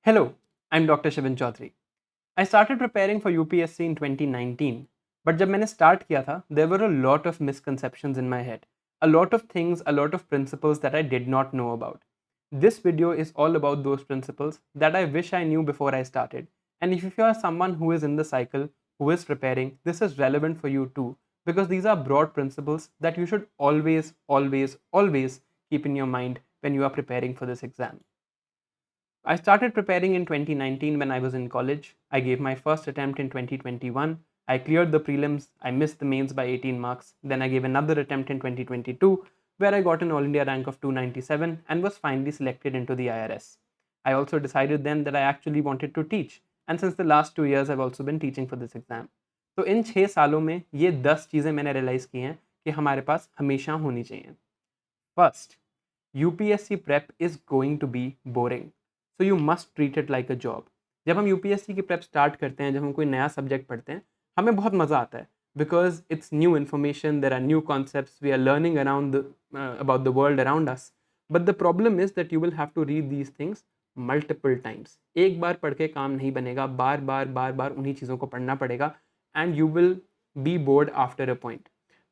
Hello, I'm Dr. Shivan Chaudhary. I started preparing for UPSC in 2019, but जब मैंने start किया था, there were a lot of misconceptions in my head, a lot of things, a lot of principles that I did not know about. This video is all about those principles that I wish I knew before I started. And if you are someone who is in the cycle, who is preparing, this is relevant for you too, because these are broad principles that you should always, always, always keep in your mind when you are preparing for this exam. I started preparing in 2019 when I was in college. I gave my first attempt in 2021. I cleared the prelims. I missed the mains by 18 marks. Then I gave another attempt in 2022 where I got an All India rank of 297 and was finally selected into the IRS. I also decided then that I actually wanted to teach. And since the last 2 years, I've also been teaching for this exam. तो इन 6 सालों में ये 10 चीज़ें मैंने realise की हैं कि हमारे पास हमेशा होनी चाहिए. First, UPSC prep is going to be boring, so you must treat it like a job. जब हम यूपीएससी की प्रेप स्टार्ट करते हैं, जब हम कोई नया सब्जेक्ट पढ़ते हैं, हमें बहुत मज़ा आता है because it's new information, there are new concepts, we are learning around about the world around us. But the problem is that you will have to read these things multiple times. एक बार पढ़ के काम नहीं बनेगा, बार बार बार बार उन्हीं चीज़ों को पढ़ना पड़ेगा and you will be board after a point.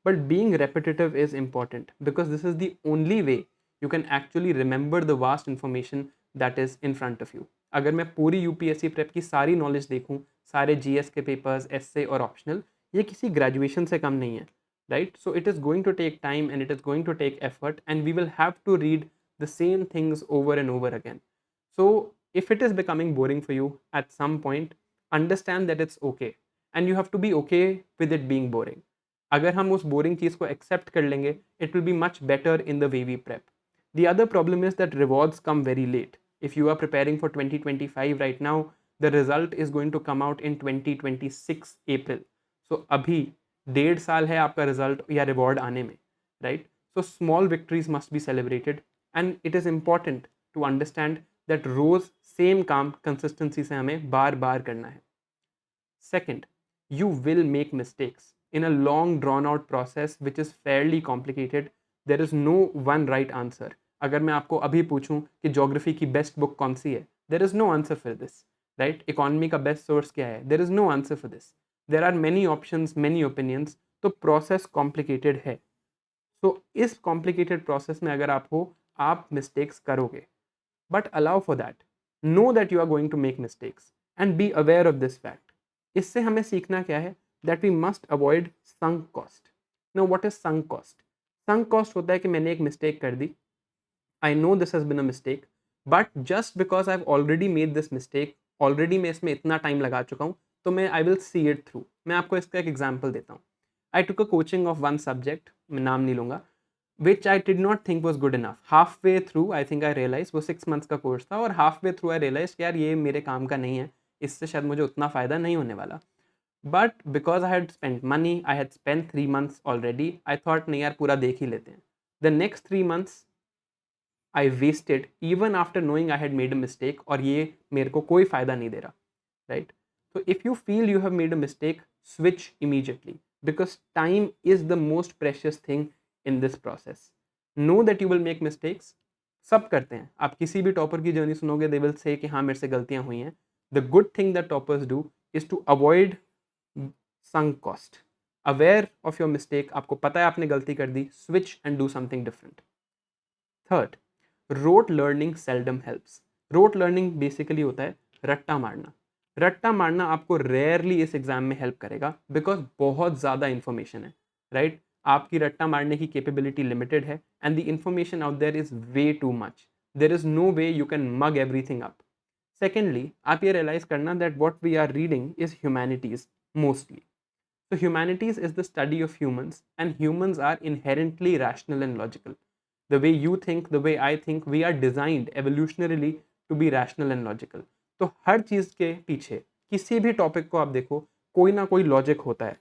But being repetitive is important because this is the only way you can actually remember the vast information that is in front of you. अगर मैं पूरी UPSC prep की सारी knowledge देखूं, सारे GS के papers, S A और optional, ये किसी ग्रेजुएशन से कम नहीं है, right? So it is going to take time and it is going to take effort and we will have to read the same things over and over again. So if it is becoming boring for you at some point, understand that it's okay and you have to be okay with it being boring. अगर हम उस boring चीज़ को accept कर लेंगे, it will be much better in the way we prep. The other problem is that rewards come very late. If you are preparing for 2025 right now, the result is going to come out in 2026 April. So अभी 1.5 साल है आपका result या reward आने में, right? So small victories must be celebrated and it is important to understand that रोज़ same काम consistency से हमें बार बार करना है. Second, you will make mistakes. In a long drawn out process which is fairly complicated, there is no one right answer. अगर मैं आपको अभी पूछूं कि ज्योग्राफी की बेस्ट बुक कौन सी है, there is no answer for this, right? Economy का बेस्ट सोर्स क्या है, there is no answer for this. There are many options, many opinions. तो प्रोसेस कॉम्प्लिकेटेड है. सो इस कॉम्प्लिकेटेड प्रोसेस में अगर आप हो, आप मिस्टेक्स करोगे, but allow for that. Know that you are going to make mistakes and be aware of this fact. इससे हमें सीखना क्या है, that we must avoid sunk cost. No, what is sunk cost? Sunk cost होता है कि मैंने एक मिस्टेक कर दी, I know this has been a mistake, but just because I have already made this mistake, already मैं इसमें इतना टाइम लगा चुका हूँ, तो मैं I will see it through. मैं आपको इसका एक एग्जाम्पल देता हूँ. I took a coaching of one subject, मैं नाम नहीं लूँगा, which I did not think was good enough. Halfway through, I think I realized वो 6 months का कोर्स था और halfway through I realized कि यार ये मेरे काम का नहीं है, इससे शायद मुझे उतना फ़ायदा नहीं होने वाला. But because I had spent money, I had spent 3 months already, I thought नहीं यार पूरा देख ही लेते हैं. The next 3 months I wasted even after knowing I had made a mistake और ये मेरे को कोई फ़ायदा नहीं दे रहा, right? So if you feel you have made a mistake, switch immediately because time is the most precious thing in this process. Know that you will make mistakes. सब करते हैं. आप किसी भी टॉपर की जर्नी सुनोगे, they will say कि हाँ मेरे से गलतियाँ हुई हैं. The good thing that toppers do is to avoid sunk cost. Aware of your mistake, आपको पता है आपने गलती कर दी, switch and do something different. Third, rote learning seldom helps. Rote learning basically होता है रट्टा मारना. रट्टा मारना आपको रेयरली इस एग्जाम में हेल्प करेगा बिकॉज बहुत ज़्यादा इन्फॉर्मेशन है, राइट? आपकी रट्टा मारने की कैपेबिलिटी लिमिटेड है and the information out there is way too much. There is no way you can mug everything up. Secondly, आप ये रियलाइज करना that what we are reading is humanities mostly. So humanities is the study of humans and humans are inherently rational and logical. The way you think, the way I think, we are designed evolutionarily to be rational and logical. तो हर चीज़ के पीछे किसी भी topic को आप देखो, कोई ना कोई लॉजिक होता है.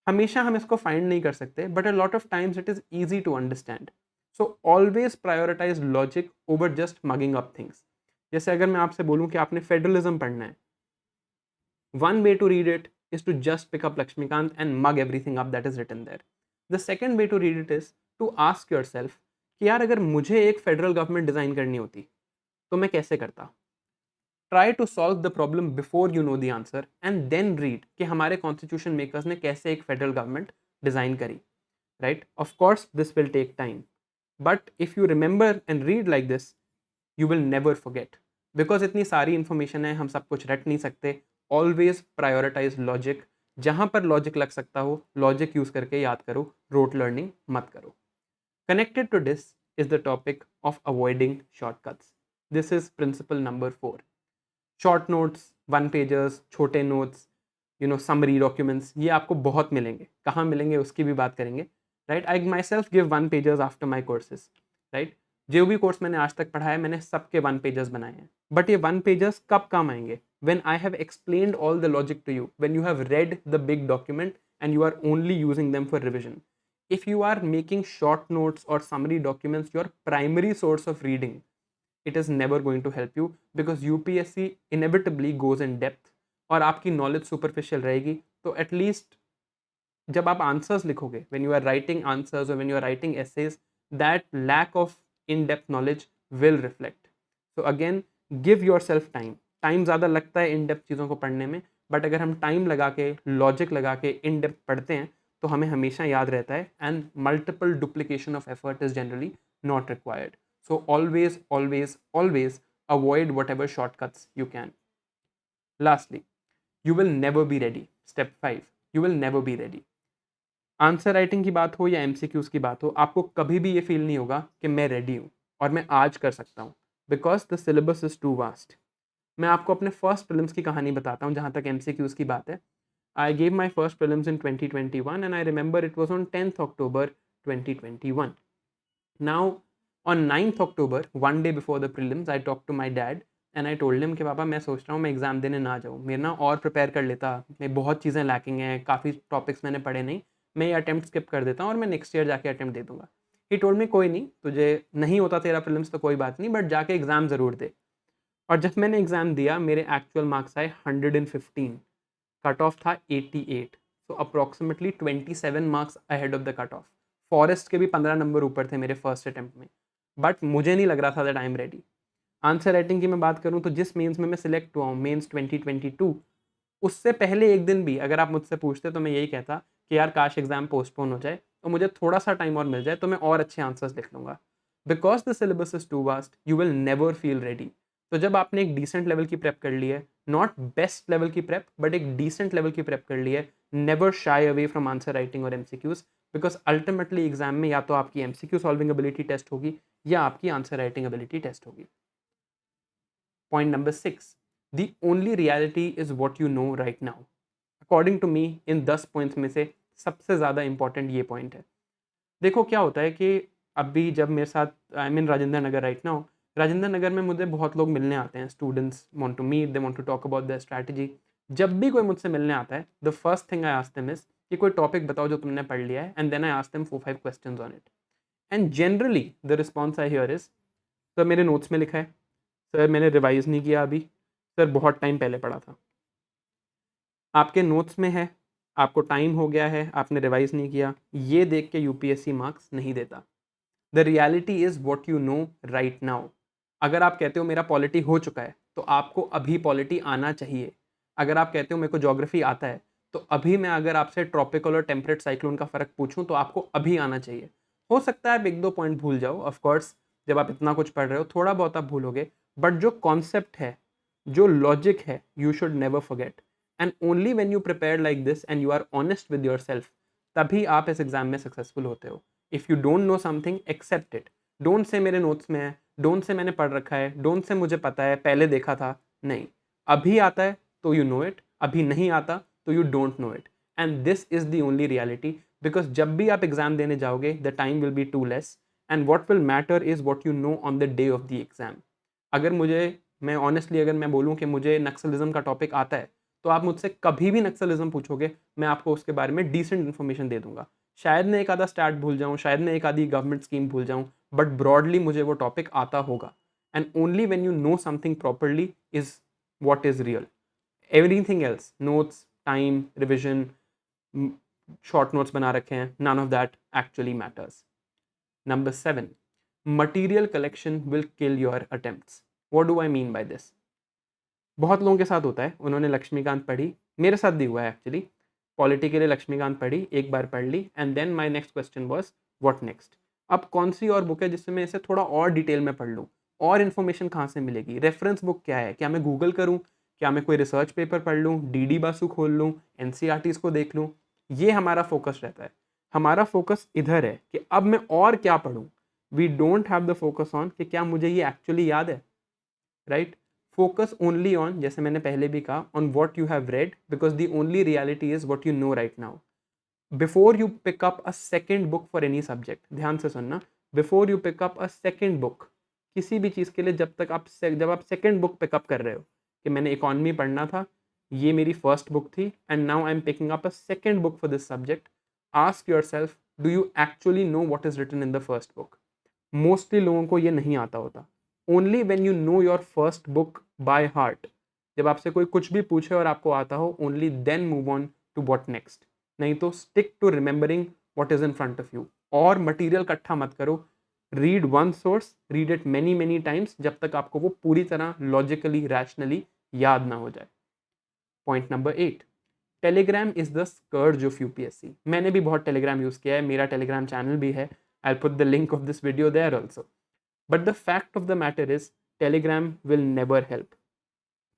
हमेशा हम इसको फाइंड नहीं कर सकते, but a lot of times it is easy to understand. So always prioritize logic over just mugging up things. जैसे अगर मैं आपसे बोलूँ कि आपने फेडरलिज्म पढ़ना है, one way to read it is to just pick up Lakshmikant and mug everything up that is written there. The second way to read it is to ask yourself कि यार अगर मुझे एक फेडरल गवर्नमेंट डिज़ाइन करनी होती तो मैं कैसे करता. Try to solve the problem before you know the answer and then read कि हमारे कॉन्स्टिट्यूशन मेकर्स ने कैसे एक फेडरल गवर्नमेंट डिज़ाइन करी, right? Of course this will take time, but if you remember and read like this, you will never forget, because इतनी सारी information है, हम सब कुछ रट नहीं सकते. Always prioritize logic. जहां पर लॉजिक लग सकता हो, लॉजिक यूज करके याद करो, रोट लर्निंग मत करो. Connected to this is the topic of avoiding shortcuts. This is principle number 4. Short notes, one pagers, छोटे notes, summary documents, ये आपको बहुत मिलेंगे. कहाँ मिलेंगे उसकी भी बात करेंगे, right? I myself give one pagers after my courses, right? जो भी कोर्स मैंने आज तक पढ़ा है, मैंने सबके वन पेजर्स बनाए हैं. बट ये वन पेजर्स कब काम आएंगे? When I have explained all the logic to you, when you have read the big document and you are only using them for revision. If you are making short notes or summary documents your primary source of reading, it is never going to help you, because UPSC inevitably goes in depth और आपकी knowledge superficial रहेगी. तो at least जब आप answers लिखोगे, when you are writing answers or when you are writing essays, that lack of in-depth knowledge will reflect. So again, give yourself time. Time ज़्यादा लगता है इन डेप्थ चीज़ों को पढ़ने में, बट अगर हम टाइम लगा के, लॉजिक लगा के इन डेप्थ पढ़ते हैं तो हमें हमेशा याद रहता है, and multiple duplication of effort is generally not required. So always always always avoid what ever shortcuts you can. Lastly, you will never be ready. Step 5, you will never be ready. Answer writing की बात हो या MCQs की बात हो, आपको कभी भी ये फील नहीं होगा कि मैं रेडी हूँ और मैं आज कर सकता हूँ, because the syllabus is too vast. मैं आपको अपने फर्स्ट प्रीलिम्स की कहानी बताता हूँ जहाँ तक MCQs की बात है. I gave my first prelims in 2021 and I remember it was on 10th October 2021. Now, on 9th October, one day before the prelims, I talked to my dad and I told him कि पापा मैं सोच रहा हूँ मैं exam देने ना जाऊँ, मेरे ना और प्रिपेयर कर लेता, मैं बहुत चीज़ें लैकिंग हैं, काफ़ी टॉपिक्स मैंने पढ़े नहीं, मैं ये अटैम्प्ट स्किप कर देता हूँ और मैं नेक्स्ट ईयर जाके अटैम्प्ट दे दूँगा. ही टोल्ड मी कोई नहीं, तुझे नहीं होता तेरा प्रीलिम्स तो कोई बात नहीं, बट जाके एग्ज़ाम ज़रूर दे. और जब मैंने एग्ज़ाम दिया, मेरे एक्चुअल मार्क्स आए 115, कट ऑफ था 88, so approximately 27 marks ahead of the cut off. Forest के भी 15 नंबर ऊपर थे मेरे फर्स्ट अटैम्प्ट में, बट मुझे नहीं लग रहा था that I am ready. Answer writing की मैं बात करूं तो जिस मेंस में मैं सिलेक्ट हुआ हूँ, मेंस 2022, उससे पहले एक दिन भी अगर आप मुझसे पूछते तो मैं यही कहता कि यार काश एग्जाम पोस्टपोन हो जाए तो मुझे थोड़ा सा टाइम और मिल जाए तो मैं और अच्छे आंसर्स लिख लूँगा. Because the syllabus is too vast, you will never feel ready. तो जब आपने एक डिसेंट लेवल की प्रेप कर ली है, नॉट बेस्ट लेवल की प्रेप बट एक डिसेंट लेवल की प्रेप कर ली है, never shy away from answer writing और MCQs, बिकॉज अल्टीमेटली एग्जाम में या तो आपकी MCQ सॉल्विंग एबिलिटी टेस्ट होगी या आपकी आंसर राइटिंग एबिलिटी टेस्ट होगी. Point number 6, the only reality is what you know right now. According to me in 10 points में से सबसे ज़्यादा इंपॉर्टेंट ये पॉइंट है. देखो क्या होता है कि अभी जब मेरे साथ, I mean Rajendra Nagar right now, Rajendra Nagar में मुझे बहुत लोग मिलने आते हैं, students want to meet, they want to talk about their strategy. जब भी कोई मुझसे मिलने आता है, the first thing I ask them is कि कोई टॉपिक बताओ जो तुमने पढ़ लिया है, and then I ask them 4-5 questions on it. And generally the response I hear is, sir मेरे नोट्स में लिखा है, सर मैंने रिवाइज नहीं किया अभी, सर बहुत टाइम पहले पढ़ा था. आपके नोट्स में है, आपको टाइम हो गया है, आपने रिवाइज नहीं किया, ये देख के UPSC मार्क्स नहीं देता. The reality is what you know right now. अगर आप कहते हो मेरा पॉलिटी हो चुका है तो आपको अभी पॉलिटी आना चाहिए. अगर आप कहते हो मेरे को ज्योग्राफी आता है तो अभी मैं अगर आपसे ट्रॉपिकल और टेम्परेट साइक्लोन का फ़र्क पूछूं तो आपको अभी आना चाहिए. हो सकता है आप एक दो पॉइंट भूल जाओ, ऑफ कोर्स जब आप इतना कुछ पढ़ रहे हो थोड़ा बहुत आप भूलोगे, बट जो कॉन्सेप्ट है, जो लॉजिक है, you should never forget. And only when you prepare like this and you are honest with your self, तभी आप इस एग्जाम में सक्सेसफुल होते हो. If you don't know something, accept it. Don't say मेरे नोट्स में है, डोंट से मैंने पढ़ रखा है, डोंट से मुझे पता है, पहले देखा था. नहीं, अभी आता है तो यू नो इट, अभी नहीं आता तो you don't know it. And this is the only reality, because जब भी आप एग्जाम देने जाओगे the time will be too less, and what will matter is what you know on the day of the exam. अगर मैं honestly अगर मैं बोलूँ कि मुझे नक्सलिज्म का टॉपिक आता है, तो आप मुझसे कभी भी नक्सलिज्म पूछोगे, मैं आपको उसके बारे में डिसेंट इन्फॉर्मेशन दे दूंगा. शायद मैं एक आधा स्टैट भूल जाऊँ, शायद मैं एक आधी गवर्नमेंट स्कीम भूल जाऊँ, बट ब्रॉडली मुझे वो टॉपिक आता होगा. And only when you know something properly is what is real. Everything else, notes, time, revision, short notes बना रखे हैं, none of that actually matters. Number 7, material collection will kill your attempts. What do I mean by this? बहुत लोगों के साथ होता है, उन्होंने लक्ष्मीकांत पढ़ी, मेरे साथ भी हुआ है एक्चुअली, पॉलिटी के लिए लक्ष्मीकांत पढ़ी, एक बार पढ़ ली, and then my next question was what next. अब कौन सी और बुक है जिससे मैं इसे थोड़ा और डिटेल में पढ़ लूँ, और इन्फॉर्मेशन कहाँ से मिलेगी, रेफरेंस बुक क्या है, क्या मैं गूगल करूँ, क्या मैं कोई रिसर्च पेपर पढ़ लूँ, डी बासु खोल लूँ, एनसीईआरटीज़ को देख लूँ। ये हमारा फोकस रहता है। हमारा फोकस इधर है कि अब मैं और क्या पढ़ूँ। We don't have the focus on कि क्या मुझे ये एक्चुअली याद है, राइट। फोकस ओनली ऑन, जैसे मैंने पहले भी कहा, on what you have read, because the only reality is what you know right now. Before you pick up a second book for any subject, ध्यान से सुनना, before you pick up a second book, किसी भी चीज़ के लिए जब आप second book pickup कर रहे हो, कि मैंने इकॉनमी पढ़ना था, ये मेरी फर्स्ट बुक थी, and now I am picking up a second book for this subject, ask your self, do you actually know what is written in the first book. Mostly लोगों को ये नहीं आता होता। Only when you know your first book by heart, जब आपसे कोई कुछ भी पूछे और आपको आता हो, only then move on to what next. नहीं तो stick to remembering what is in front of you, और मटेरियल इकट्ठा मत करो। Read one source, read it many many times, जब तक आपको वो पूरी तरह लॉजिकली रैशनली याद ना हो जाए। Point number 8, Telegram is the scourge of UPSC. मैंने भी बहुत टेलीग्राम यूज़ किया है, मेरा टेलीग्राम चैनल भी है, I put the link of this video there also. But the fact of the matter is Telegram will never help.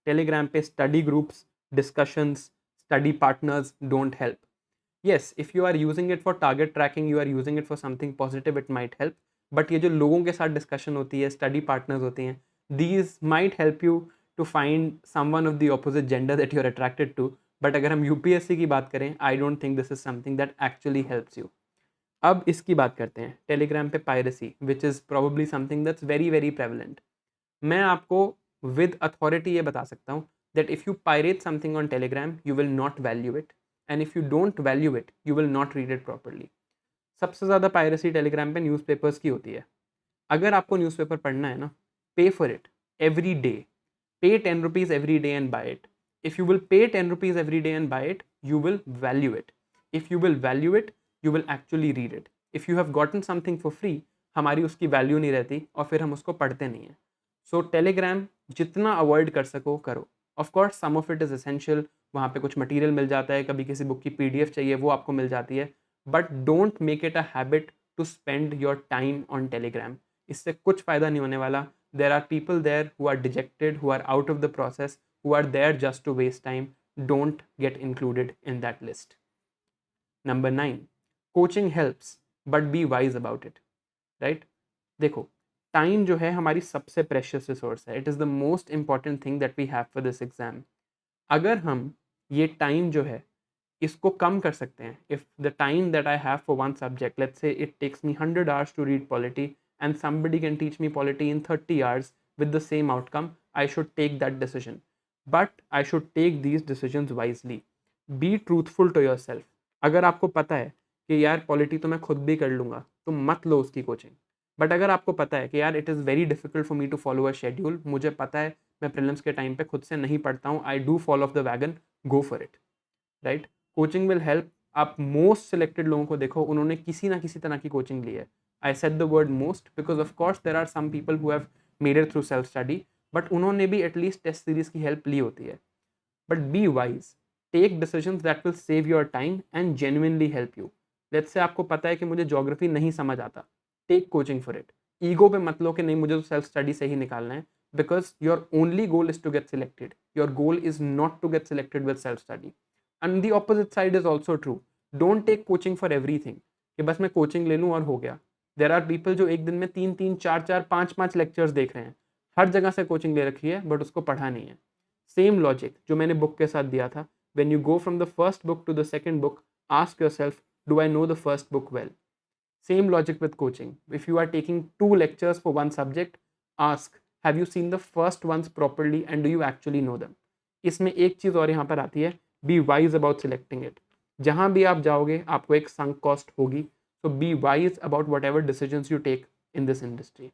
Telegram पे study groups, discussions, study partners don't help. Yes, if you are using it for target tracking, you are using it for something positive, it might help. But ये जो लोगों के साथ discussion होती है, study partners होती हैं, these might help you to find someone of the opposite gender that you are attracted to. But अगर हम यूपीएससी की बात करें, I don't think this is something that actually helps you. अब इसकी बात करते हैं, टेलीग्राम पे piracy, which is probably something that's very very prevalent. मैं आपको विद अथॉरिटी ये बता सकता हूँ that if you pirate something on Telegram, you will not value it, and if you don't value it, you will not read it properly. सबसे ज़्यादा piracy Telegram पे newspapers की होती है। अगर आपको न्यूज़पेपर पढ़ना है ना, पे फॉर इट एवरी डे, पे 10 rupees every day and buy it. If you will pay 10 rupees every day and buy it, you will value it. If you will value it, you will actually read it. If you have gotten something for free, हमारी उसकी value नहीं रहती और फिर हम उसको पढ़ते नहीं हैं। सो टेलीग्राम जितना अवॉइड कर सको करो। Of course some of it is essential, वहाँ पे कुछ मटेरियल मिल जाता है, कभी किसी बुक की पीडीएफ चाहिए वो आपको मिल जाती है, but don't make it a habit to spend your time on Telegram. इससे कुछ फ़ायदा नहीं होने वाला। There are people there who are dejected, who are out of the process, who are there just to waste time. Don't get included in that list. Number 9, coaching helps, but be wise about it. Right? देखो, time जो है हमारी सबसे precious resource है। It is the most important thing that we have for this exam. अगर हम ये time जो है इसको कम कर सकते हैं, if the time that I have for one subject, let's say it takes me 100 hours to read polity, and somebody can teach me polity in 30 hours with the same outcome, I should take that decision. But I should take these decisions wisely. Be truthful to yourself. अगर आपको पता है कि यार polity तो मैं खुद भी कर लूँगा, तो मत लो उसकी कोचिंग। बट अगर आपको पता है कि यार it is very difficult for me to follow a schedule, मुझे पता है मैं प्रीलिम्स के टाइम पे खुद से नहीं पढ़ता हूँ, I do fall of the wagon, go for it. Right? Coaching will help. आप मोस्ट सिलेक्टेड लोगों को देखो, उन्होंने किसी ना किसी तरह की कोचिंग ली है। I said the word most because of course there are some people who have made it through self study, but उन्होंने भी एटलीस्ट टेस्ट सीरीज की हेल्प ली होती है। But be wise, take decisions that will save your time and genuinely help you. Let's say आपको पता है कि मुझे ज्योग्राफी नहीं समझ आता, take coaching for it. Ego पे मत लो कि नहीं मुझे तो सेल्फ स्टडी से ही निकालना है, because your only goal is to get selected, your goal is not to get selected with self study. And the opposite side is also true. Don't take coaching for everything कि बस मैं coaching ले लूँ और हो गया। There are people जो एक दिन में 3-3, 4-4, 5-5 लेक्चर्स देख रहे हैं, हर जगह से कोचिंग ले रखी है बट उसको पढ़ा नहीं है। सेम लॉजिक जो मैंने बुक के साथ दिया था, when you go from the first book to the second book, ask yourself, do I know the first book well? Same logic with coaching. If you are taking 2 lectures for one subject, ask, have you seen the first ones properly and do you actually know them? इसमें एक चीज़ और यहाँ पर आती है, be wise about selecting it. जहाँ भी आप जाओगे आपको एक sunk cost होगी, so be wise about whatever decisions you take in this industry.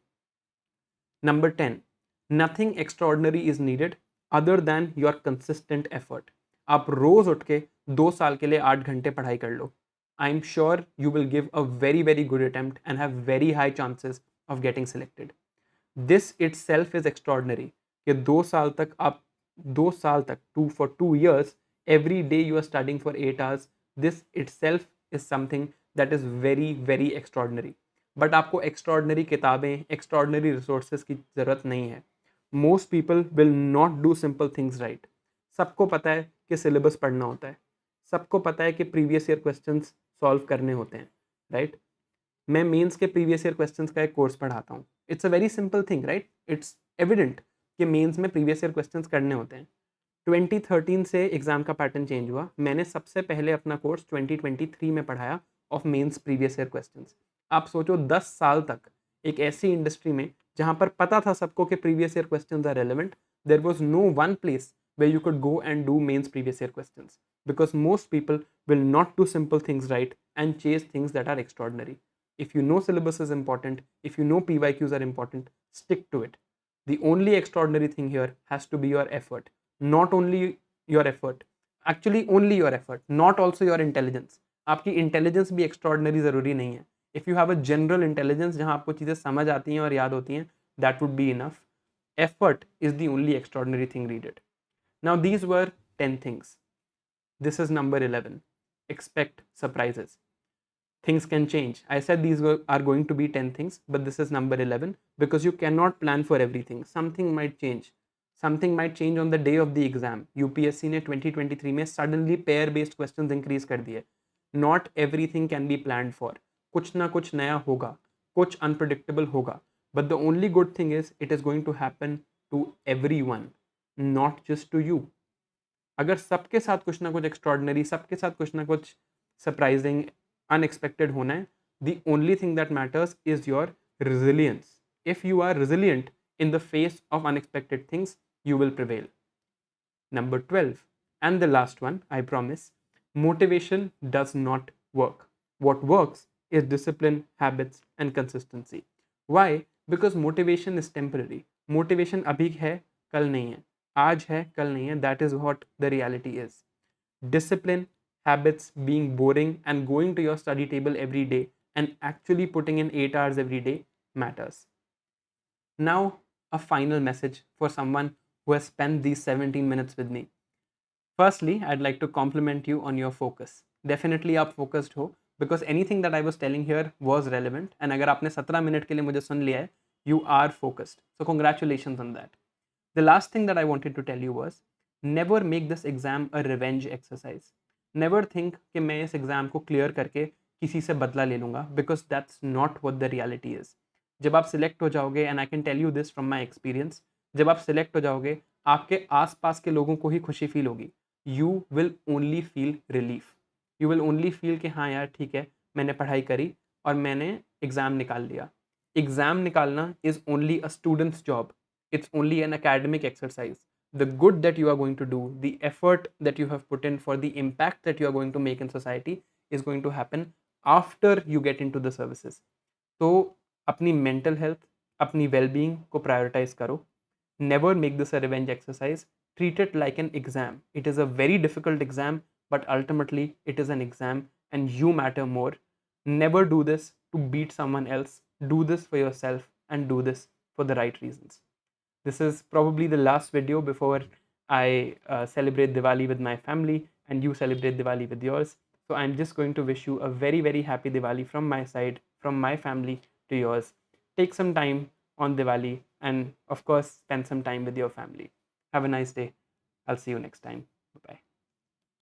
Number 10, nothing extraordinary is needed other than your consistent effort. आप रोज उठ के 2 साल के लिए 8 घंटे पढ़ाई कर लो, I am sure you will give a very very good attempt and have very high chances of getting selected. This itself is extraordinary कि 2 साल तक आप 2 साल तक, for 2 years, every day you are studying for 8 hours, this itself is something that is very very extraordinary. But आपको extraordinary किताबें, extraordinary resources की ज़रूरत नहीं है. Most people will not do simple things right. सबको पता है कि सिलेबस पढ़ना होता है, सबको पता है कि प्रीवियस ईयर क्वेश्चंस सॉल्व करने होते हैं, राइट. मैं मेंस के प्रीवियस ईयर क्वेश्चंस का एक कोर्स पढ़ाता हूँ. It's a very simple thing, right. It's evident कि मेंस में प्रीवियस ईयर क्वेश्चंस करने होते हैं. 2013 से एग्ज़ाम का पैटर्न चेंज हुआ. मैंने सबसे पहले अपना कोर्स 2023 में पढ़ाया of mains previous year questions. आप सोचो 10 साल तक एक ऐसी इंडस्ट्री में जहाँ पर पता था सबको कि previous year questions are relevant, there was no one place where you could go and do mains previous year questions, because most people will not do simple things right and chase things that are extraordinary. If you know syllabus is important, if you know PYQs are important, stick to it. The only extraordinary thing here has to be your effort. Not only your effort, actually only your effort, not also your intelligence. आपकी intelligence भी extraordinary ज़रूरी नहीं है. If you have a general intelligence जहाँ आपको चीज़ें समझ आती हैं और याद होती हैं, that would be enough. Effort is the only extraordinary thing needed. Now, these were 10 things. This is number 11. Expect surprises. Things can change. I said are going to be 10 things, but this is number 11 because you cannot plan for everything. Something might change. Something might change on the day of the exam. UPSC ने 2023 में suddenly pair based questions increase कर दिए. Not everything can be planned for. कुछ ना कुछ नया होगा, कुछ unpredictable होगा. But the only good thing is it is going to happen to everyone, not just to you. अगर सबके साथ कुछ ना कुछ एक्स्ट्रॉर्डनरी, सबके साथ कुछ ना कुछ सरप्राइजिंग, अनएक्सपेक्टेड होना है, the only thing that matters is your resilience. If you are resilient in the face of unexpected things, you will prevail. Number 12, and the last one, I promise, motivation does not work. What works is discipline, habits, and consistency. Why? Because motivation is temporary. Motivation अभी है, कल नहीं है. आज है, कल नहीं है. That is what the reality is. Discipline, habits, being boring, and going to your study table every day and actually putting in 8 hours every day matters. Now, a final message for someone who has spent these 17 minutes with me. Firstly, I'd like to compliment you on your focus. Definitely आप focused हो, because anything that I was telling here was relevant, and अगर आपने 17 minute के लिए मुझे सुन लिया है, you are focused. So congratulations on that. The last thing that I wanted to tell you was, never make this exam a revenge exercise. Never think कि मैं इस एग्ज़ाम को क्लियर करके किसी से बदला ले लूँगा, because that's not what the reality is. जब आप सिलेक्ट हो जाओगे, and I can tell you this from my experience, जब आप सिलेक्ट हो जाओगे, आपके आसपास के लोगों को ही खुशी फील होगी. You will only feel relief. You will only feel कि हाँ यार ठीक है, मैंने पढ़ाई करी और मैंने एग्ज़ाम निकाल लिया. एग्ज़ाम निकालना is only a student's job. It's only an academic exercise. The good that you are going to do, the effort that you have put in for the impact that you are going to make in society is going to happen after you get into the services. तो अपनी mental health, अपनी well-being को prioritize करो. Never make this a revenge exercise. Treat it like an exam. It is a very difficult exam, but ultimately it is an exam and you matter more. Never do this to beat someone else. Do this for yourself and do this for the right reasons. This is probably the last video before I celebrate Diwali with my family and you celebrate Diwali with yours. So I'm just going to wish you a very, very happy Diwali from my side, from my family to yours. Take some time on Diwali and, of course, spend some time with your family. Have a nice day. I'll see you next time.